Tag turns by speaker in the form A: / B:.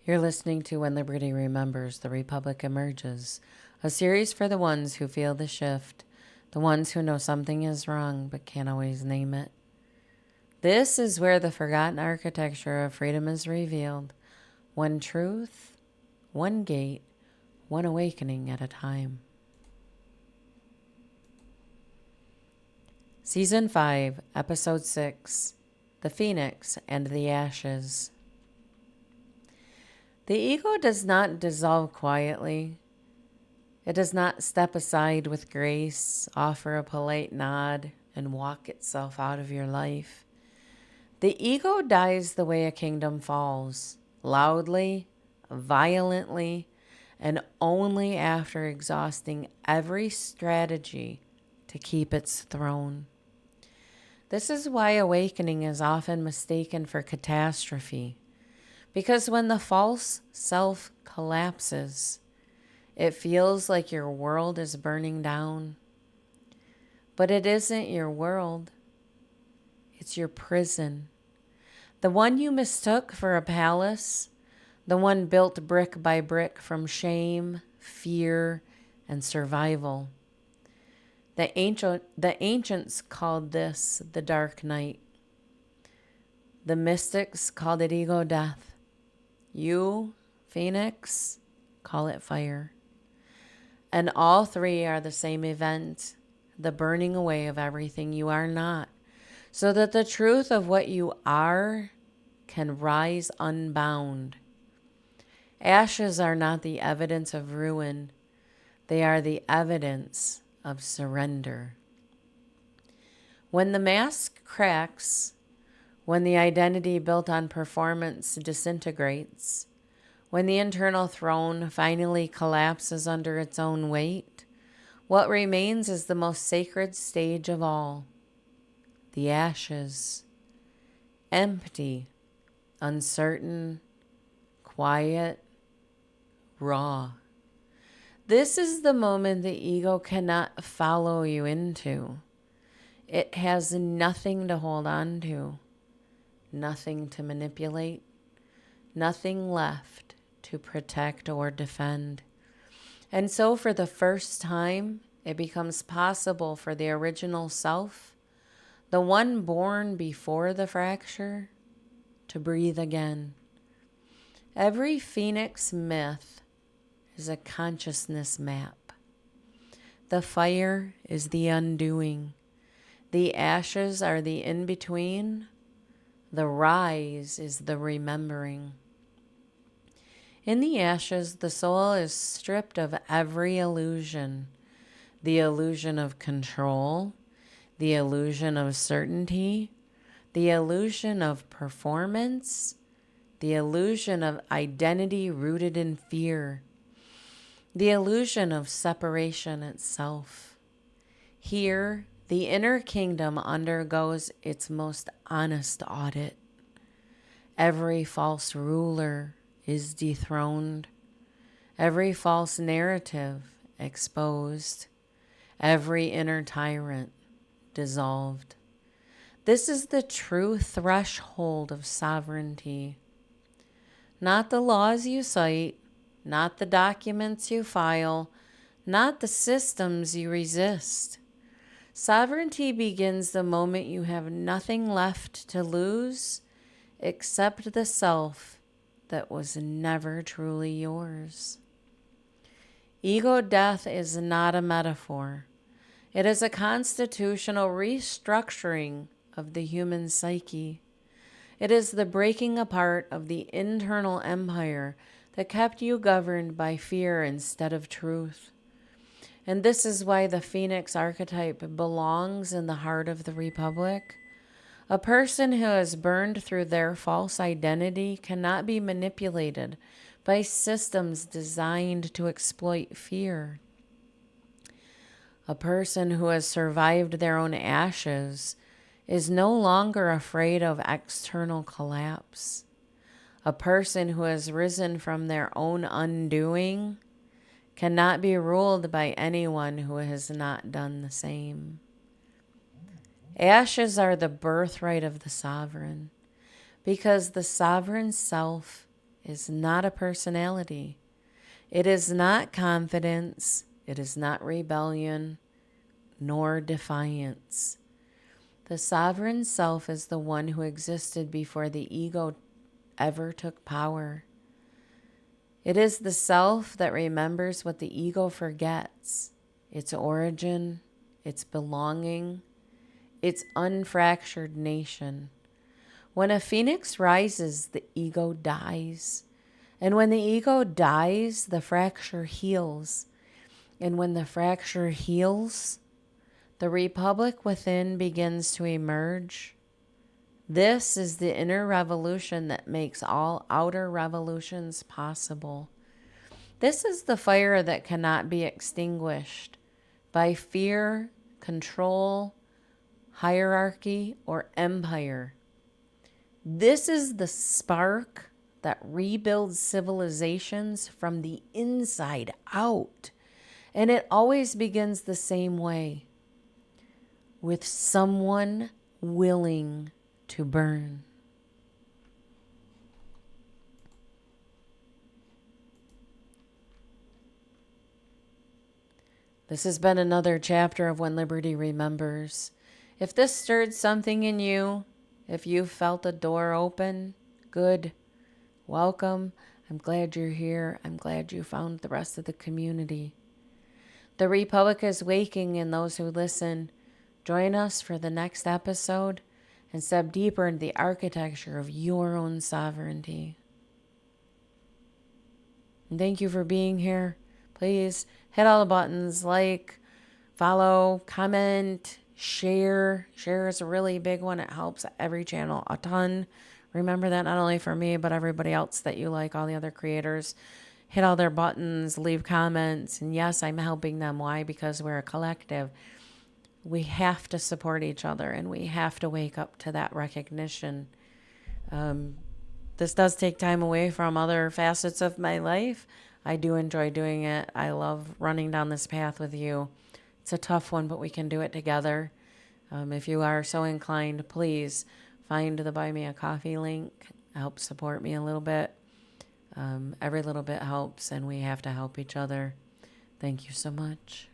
A: You're listening to When Liberty Remembers, the Republic Emerges, a series for the ones who feel the shift, the ones who know something is wrong but can't always name it. This is where the forgotten architecture of freedom is revealed, one truth, one gate, one awakening at a time. Season 5, Episode 6, The Phoenix and the Ashes. The ego does not dissolve quietly. It does not step aside with grace, offer a polite nod, and walk itself out of your life. The ego dies the way a kingdom falls, loudly, violently, and only after exhausting every strategy to keep its throne. This is why awakening is often mistaken for catastrophe. Because when the false self collapses, it feels like your world is burning down. But it isn't your world. It's your prison. The one you mistook for a palace, the one built brick by brick from shame, fear, and survival. The ancients called this the dark night. The mystics called it ego death. You, Phoenix, call it fire. And all three are the same event, the burning away of everything you are not, so that the truth of what you are can rise unbound. Ashes are not the evidence of ruin. They are the evidence of surrender. When the mask cracks, when the identity built on performance disintegrates, when the internal throne finally collapses under its own weight, what remains is the most sacred stage of all, the ashes, empty, uncertain, quiet, raw. This is the moment the ego cannot follow you into. It has nothing to hold on to. Nothing to manipulate, nothing left to protect or defend. And so for the first time, it becomes possible for the original self, the one born before the fracture, to breathe again. Every phoenix myth is a consciousness map. The fire is the undoing. The ashes are the in-between. The rise is the remembering. In the ashes, the soul is stripped of every illusion. The illusion of control, the illusion of certainty, the illusion of performance, the illusion of identity rooted in fear, the illusion of separation itself. Here, the inner kingdom undergoes its most honest audit. Every false ruler is dethroned. Every false narrative exposed. Every inner tyrant dissolved. This is the true threshold of sovereignty. Not the laws you cite, not the documents you file, not the systems you resist. Sovereignty begins the moment you have nothing left to lose except the self that was never truly yours. Ego death is not a metaphor. It is a constitutional restructuring of the human psyche. It is the breaking apart of the internal empire that kept you governed by fear instead of truth. And this is why the Phoenix archetype belongs in the heart of the Republic. A person who has burned through their false identity cannot be manipulated by systems designed to exploit fear. A person who has survived their own ashes is no longer afraid of external collapse. A person who has risen from their own undoing cannot be ruled by anyone who has not done the same. Ashes are the birthright of the sovereign, because the sovereign self is not a personality. It is not confidence. It is not rebellion, nor defiance. The sovereign self is the one who existed before the ego ever took power. It is the self that remembers what the ego forgets: its origin, its belonging, its unfractured nation. When a phoenix rises, the ego dies. And when the ego dies, the fracture heals. And when the fracture heals, the republic within begins to emerge. This is the inner revolution that makes all outer revolutions possible. This is the fire that cannot be extinguished by fear, control, hierarchy, or empire. This is the spark that rebuilds civilizations from the inside out. And it always begins the same way, with someone willing to burn. This has been another chapter of When Liberty Remembers. If this stirred something in you, if you felt a door open, good. Welcome. I'm glad you're here. I'm glad you found the rest of the community. The Republic is waking, and those who listen, join us for the next episode and step deeper into the architecture of your own sovereignty. And thank you for being here. Please hit all the buttons, like, follow, comment, share. Share is a really big one. It helps every channel a ton. Remember that, not only for me, but everybody else that you like, all the other creators. Hit all their buttons, leave comments. And yes, I'm helping them. Why? Because we're a collective. We have to support each other, and we have to wake up to that recognition. This does take time away from other facets of my life. I do enjoy doing it. I love running down this path with you. It's a tough one, but we can do it together. If you are so inclined, please find the Buy Me a Coffee link. Help support me a little bit. Every little bit helps, and we have to help each other. Thank you so much.